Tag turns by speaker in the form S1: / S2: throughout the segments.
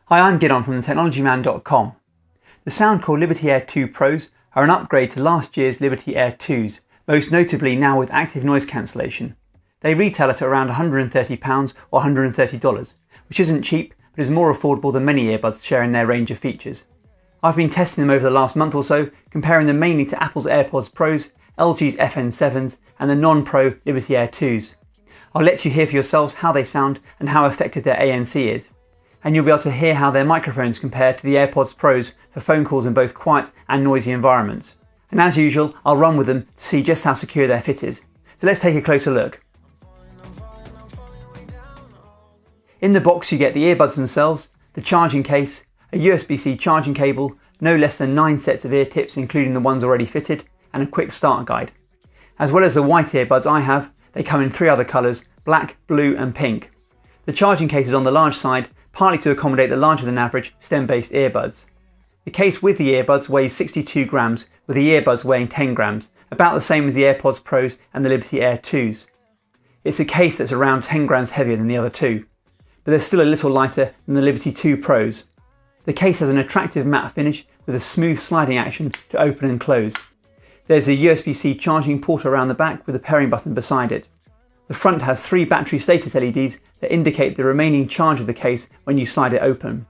S1: Hi, I'm Gidon from thetechnologyman.com. The Soundcore Liberty Air 2 Pros are an upgrade to last year's Liberty Air 2s, most notably now with active noise cancellation. They retail at around £130 or $130, which isn't cheap but is more affordable than many earbuds sharing their range of features. I've been testing them over the last month or so, comparing them mainly to Apple's AirPods Pros, LG's FN7s and the non-Pro Liberty Air 2s. I'll let you hear for yourselves how they sound and how effective their ANC is. And you'll be able to hear how their microphones compare to the AirPods Pros for phone calls in both quiet and noisy environments. And as usual, I'll run with them to see just how secure their fit is. So let's take a closer look. In the box you get the earbuds themselves, the charging case, a USB-C charging cable, no less than 9 sets of ear tips including the ones already fitted, and a quick start guide. As well as the white earbuds I have, they come in 3 other colours, black, blue and pink. The charging case is on the large side, partly to accommodate the larger than average stem-based earbuds. The case with the earbuds weighs 62 grams, with the earbuds weighing 10 grams, about the same as the AirPods Pros and the Liberty Air 2s. It's a case that's around 10 grams heavier than the other two, but they're still a little lighter than the Liberty 2 Pros. The case has an attractive matte finish with a smooth sliding action to open and close. There's a USB-C charging port around the back with a pairing button beside it. The front has 3 battery status LEDs that indicate the remaining charge of the case when you slide it open.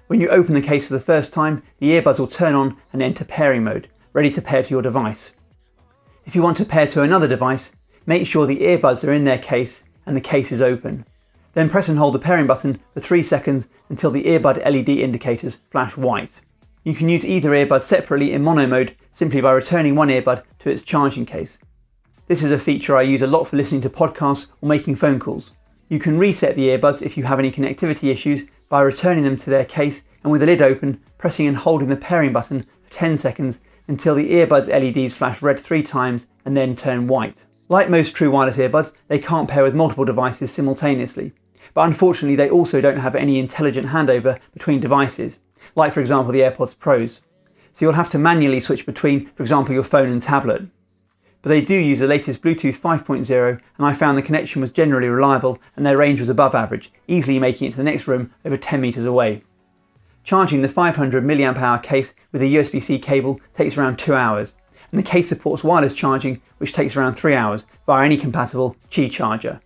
S1: When you open the case for the first time, the earbuds will turn on and enter pairing mode, ready to pair to your device. If you want to pair to another device, make sure the earbuds are in their case and the case is open. Then press and hold the pairing button for 3 seconds until the earbud LED indicators flash white. You can use either earbud separately in mono mode simply by returning one earbud to its charging case. This is a feature I use a lot for listening to podcasts or making phone calls. You can reset the earbuds if you have any connectivity issues by returning them to their case and with the lid open, pressing and holding the pairing button for 10 seconds until the earbuds LEDs flash red 3 times and then turn white. Like most true wireless earbuds, they can't pair with multiple devices simultaneously, but unfortunately they also don't have any intelligent handover between devices, like for example the AirPods Pros. So you'll have to manually switch between, for example, your phone and tablet. But they do use the latest Bluetooth 5.0 and I found the connection was generally reliable and their range was above average, easily making it to the next room over 10 metres away. Charging the 500 mAh case with a USB-C cable takes around 2 hours, and the case supports wireless charging which takes around 3 hours via any compatible Qi charger.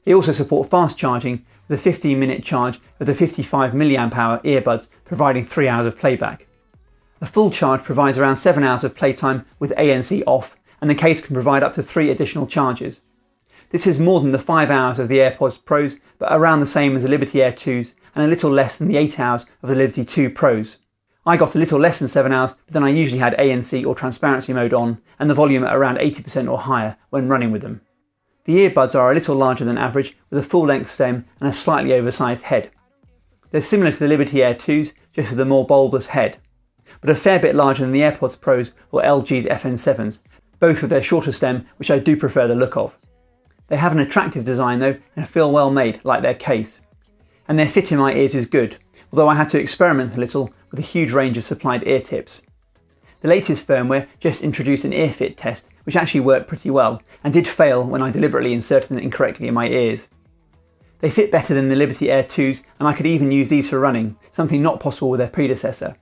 S1: They also support fast charging with a 15-minute charge of the 55 mAh earbuds providing 3 hours of playback. A full charge provides around 7 hours of playtime with ANC off, and the case can provide up to 3 additional charges. This is more than the 5 hours of the AirPods Pros, but around the same as the Liberty Air 2s and a little less than the 8 hours of the Liberty 2 Pros. I got a little less than 7 hours, but then I usually had ANC or transparency mode on and the volume at around 80% or higher when running with them. The earbuds are a little larger than average with a full-length stem and a slightly oversized head. They're similar to the Liberty Air 2s, just with a more bulbous head, but a fair bit larger than the AirPods Pros or LG's FN7s, both with their shorter stem, which I do prefer the look of. They have an attractive design though and feel well made, like their case. And their fit in my ears is good, although I had to experiment a little with a huge range of supplied ear tips. The latest firmware just introduced an ear fit test, which actually worked pretty well, and did fail when I deliberately inserted them incorrectly in my ears. They fit better than the Liberty Air 2s, and I could even use these for running, something not possible with their predecessor.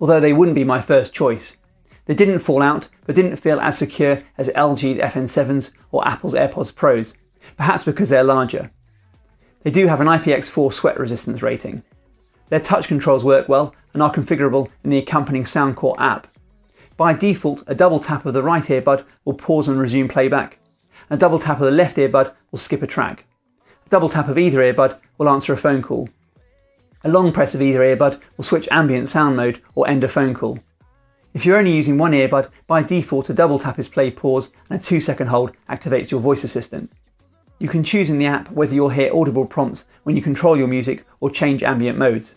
S1: Although they wouldn't be my first choice. They didn't fall out, but didn't feel as secure as LG's FN7s or Apple's AirPods Pros, perhaps because they're larger. They do have an IPX4 sweat resistance rating. Their touch controls work well and are configurable in the accompanying Soundcore app. By default, a double tap of the right earbud will pause and resume playback. A double tap of the left earbud will skip a track. A double tap of either earbud will answer a phone call. A long press of either earbud will switch ambient sound mode or end a phone call. If you're only using one earbud, by default a double tap is play pause and a 2-second hold activates your voice assistant. You can choose in the app whether you'll hear audible prompts when you control your music or change ambient modes.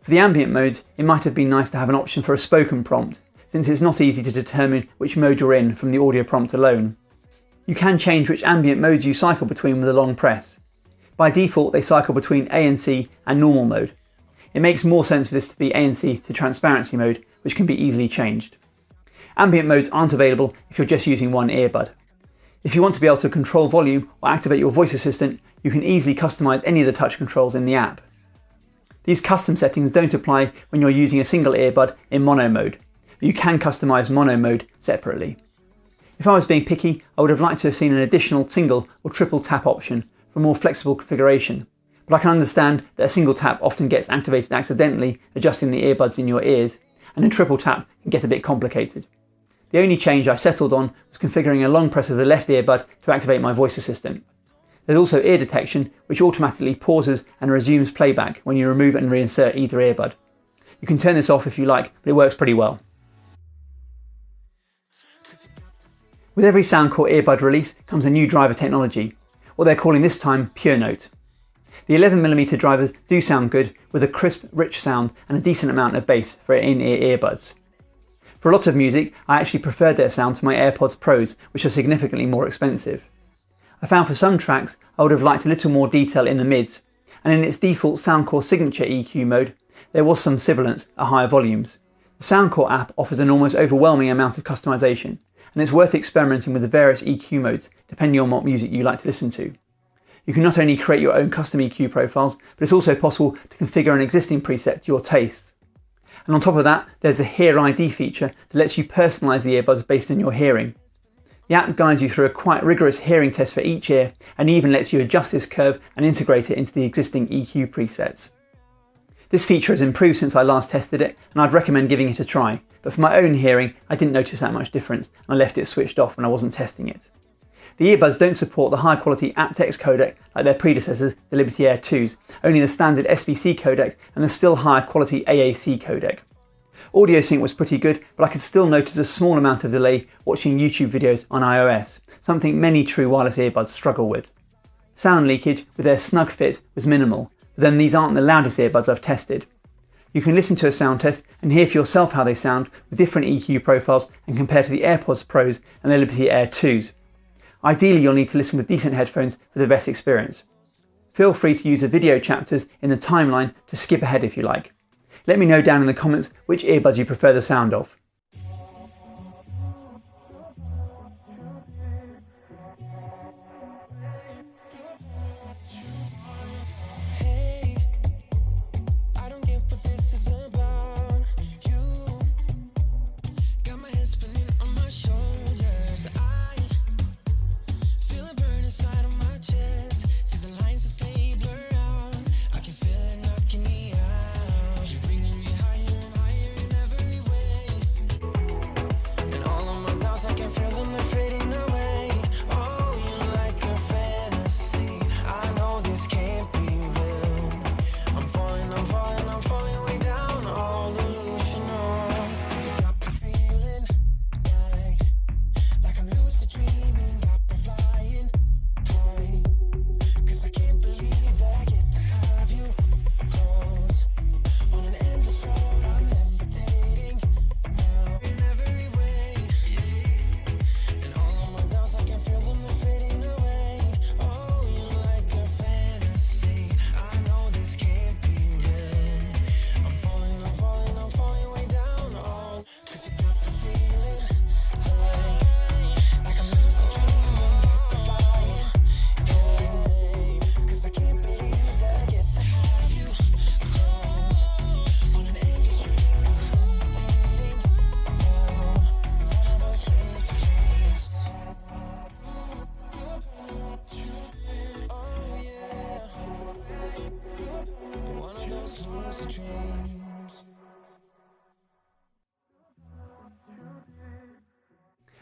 S1: For the ambient modes, it might have been nice to have an option for a spoken prompt, since it's not easy to determine which mode you're in from the audio prompt alone. You can change which ambient modes you cycle between with a long press. By default they cycle between ANC and normal mode. It makes more sense for this to be ANC to transparency mode, which can be easily changed. Ambient modes aren't available if you're just using one earbud. If you want to be able to control volume or activate your voice assistant, you can easily customize any of the touch controls in the app. These custom settings don't apply when you're using a single earbud in mono mode, but you can customise mono mode separately. If I was being picky, I would have liked to have seen an additional single or triple tap option for more flexible configuration, but I can understand that a single tap often gets activated accidentally adjusting the earbuds in your ears, and a triple tap can get a bit complicated. The only change I settled on was configuring a long press of the left earbud to activate my voice assistant. There's also ear detection, which automatically pauses and resumes playback when you remove and reinsert either earbud. You can turn this off if you like, but it works pretty well. With every Soundcore earbud release comes a new driver technology, what they're calling this time Pure Note. The 11mm drivers do sound good, with a crisp, rich sound and a decent amount of bass for in-ear earbuds. For a lot of music, I actually preferred their sound to my AirPods Pros, which are significantly more expensive. I found for some tracks I would have liked a little more detail in the mids, and in its default Soundcore Signature EQ mode, there was some sibilance at higher volumes. The Soundcore app offers an almost overwhelming amount of customization, and it's worth experimenting with the various EQ modes depending on what music you like to listen to. You can not only create your own custom EQ profiles, but it's also possible to configure an existing preset to your tastes. And on top of that, there's the Hear ID feature that lets you personalise the earbuds based on your hearing. The app guides you through a quite rigorous hearing test for each ear, and even lets you adjust this curve and integrate it into the existing EQ presets. This feature has improved since I last tested it, and I'd recommend giving it a try, but for my own hearing I didn't notice that much difference, and I left it switched off when I wasn't testing it. The earbuds don't support the high quality aptX codec like their predecessors, the Liberty Air 2s, only the standard SBC codec and the still higher quality AAC codec. Audio sync was pretty good, but I could still notice a small amount of delay watching YouTube videos on iOS, something many true wireless earbuds struggle with. Sound leakage with their snug fit was minimal, but then these aren't the loudest earbuds I've tested. You can listen to a sound test and hear for yourself how they sound with different EQ profiles and compare to the AirPods Pros and the Liberty Air 2s. Ideally, you'll need to listen with decent headphones for the best experience. Feel free to use the video chapters in the timeline to skip ahead if you like. Let me know down in the comments which earbuds you prefer the sound of.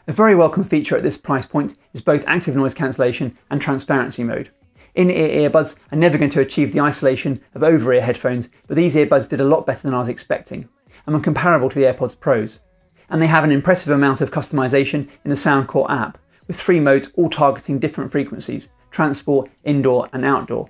S1: A very welcome feature at this price point is both active noise cancellation and transparency mode. In-ear earbuds are never going to achieve the isolation of over-ear headphones, but these earbuds did a lot better than I was expecting, and were comparable to the AirPods Pros. And they have an impressive amount of customization in the Soundcore app, with 3 modes all targeting different frequencies: transport, indoor and outdoor.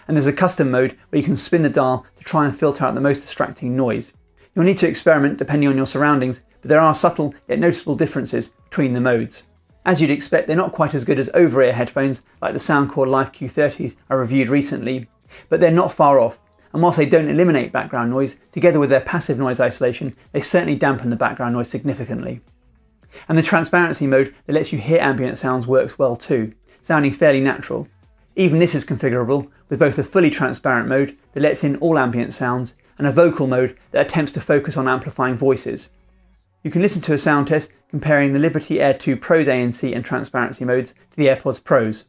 S1: And there's a custom mode where you can spin the dial to try and filter out the most distracting noise. You'll need to experiment depending on your surroundings, but there are subtle yet noticeable differences between the modes. As you'd expect, they're not quite as good as over-ear headphones like the Soundcore Life Q30s I reviewed recently, but they're not far off, and whilst they don't eliminate background noise, together with their passive noise isolation, they certainly dampen the background noise significantly. And the transparency mode that lets you hear ambient sounds works well too, sounding fairly natural. Even this is configurable with both a fully transparent mode that lets in all ambient sounds and a vocal mode that attempts to focus on amplifying voices. You can listen to a sound test comparing the Liberty Air 2 Pro's ANC and transparency modes to the AirPods Pros.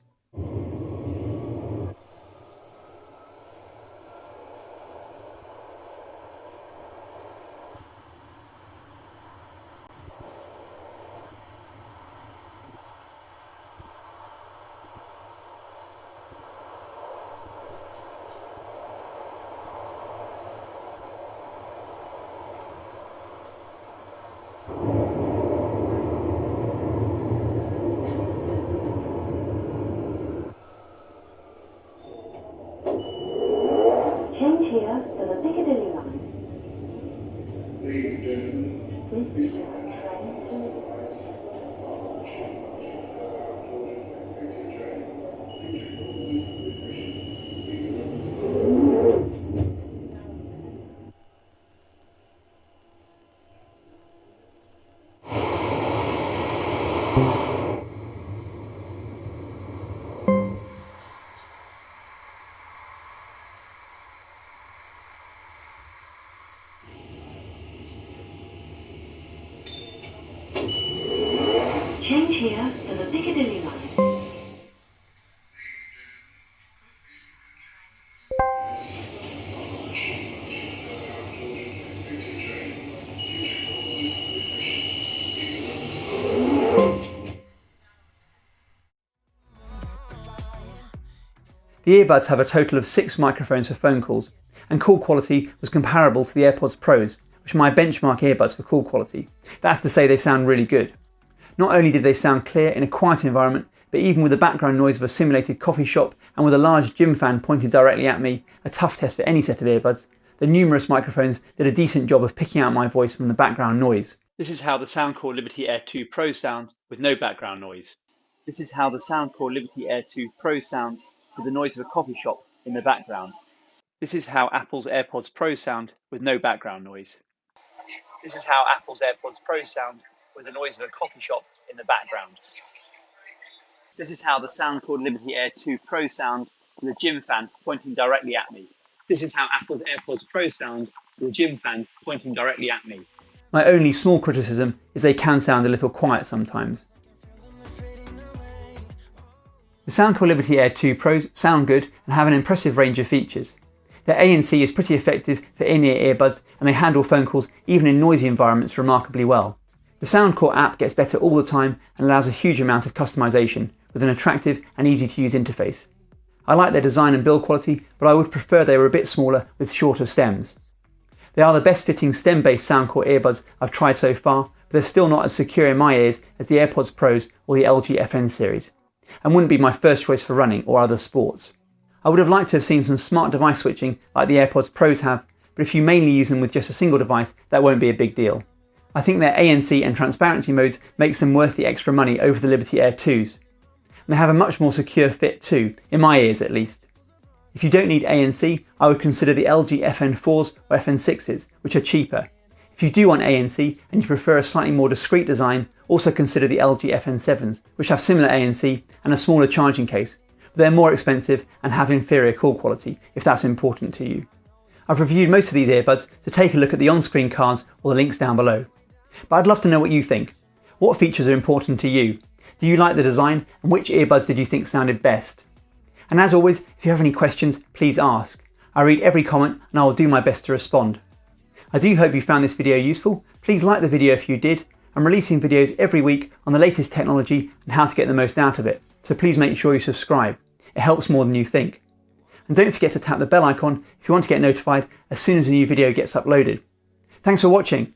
S2: Change here to the Piccadilly line. Change here to the Piccadilly line.
S1: The earbuds have a total of 6 microphones for phone calls, and call quality was comparable to the AirPods Pros, which are my benchmark earbuds for call quality. That's to say they sound really good. Not only did they sound clear in a quiet environment, but even with the background noise of a simulated coffee shop and with a large gym fan pointed directly at me, a tough test for any set of earbuds, the numerous microphones did a decent job of picking out my voice from the background noise. This is how the Soundcore Liberty Air 2 Pro sound with no background noise. This is how the Soundcore Liberty Air 2 Pro sound with the noise of a coffee shop in the background. This is how Apple's AirPods Pro sound with no background noise. This is how Apple's AirPods Pro sound with the noise of a coffee shop in the background. This is how the Soundcore Liberty Air 2 Pro sound with a gym fan pointing directly at me. This is how Apple's AirPods Pro sound with a gym fan pointing directly at me. My only small criticism is they can sound a little quiet sometimes. The Soundcore Liberty Air 2 Pros sound good and have an impressive range of features. Their ANC is pretty effective for in-ear earbuds and they handle phone calls even in noisy environments remarkably well. The Soundcore app gets better all the time and allows a huge amount of customization with an attractive and easy to use interface. I like their design and build quality, but I would prefer they were a bit smaller with shorter stems. They are the best fitting stem-based Soundcore earbuds I've tried so far, but they're still not as secure in my ears as the AirPods Pros or the LG FN series, and wouldn't be my first choice for running or other sports. I would have liked to have seen some smart device switching like the AirPods Pros have, but if you mainly use them with just a single device, that won't be a big deal. I think their ANC and transparency modes makes them worth the extra money over the Liberty Air 2s. And they have a much more secure fit too, in my ears at least. If you don't need ANC, I would consider the LG FN4s or FN6s, which are cheaper. If you do want ANC and you prefer a slightly more discreet design, also consider the LG FN7s, which have similar ANC and a smaller charging case, but they're more expensive and have inferior call quality, if that's important to you. I've reviewed most of these earbuds, so take a look at the on-screen cards or the links down below. But I'd love to know what you think. What features are important to you? Do you like the design, and which earbuds did you think sounded best? And as always, if you have any questions, please ask. I read every comment and I will do my best to respond. I do hope you found this video useful. Please like the video if you did. I'm releasing videos every week on the latest technology and how to get the most out of it, so please make sure you subscribe. It helps more than you think. And don't forget to tap the bell icon if you want to get notified as soon as a new video gets uploaded. Thanks for watching,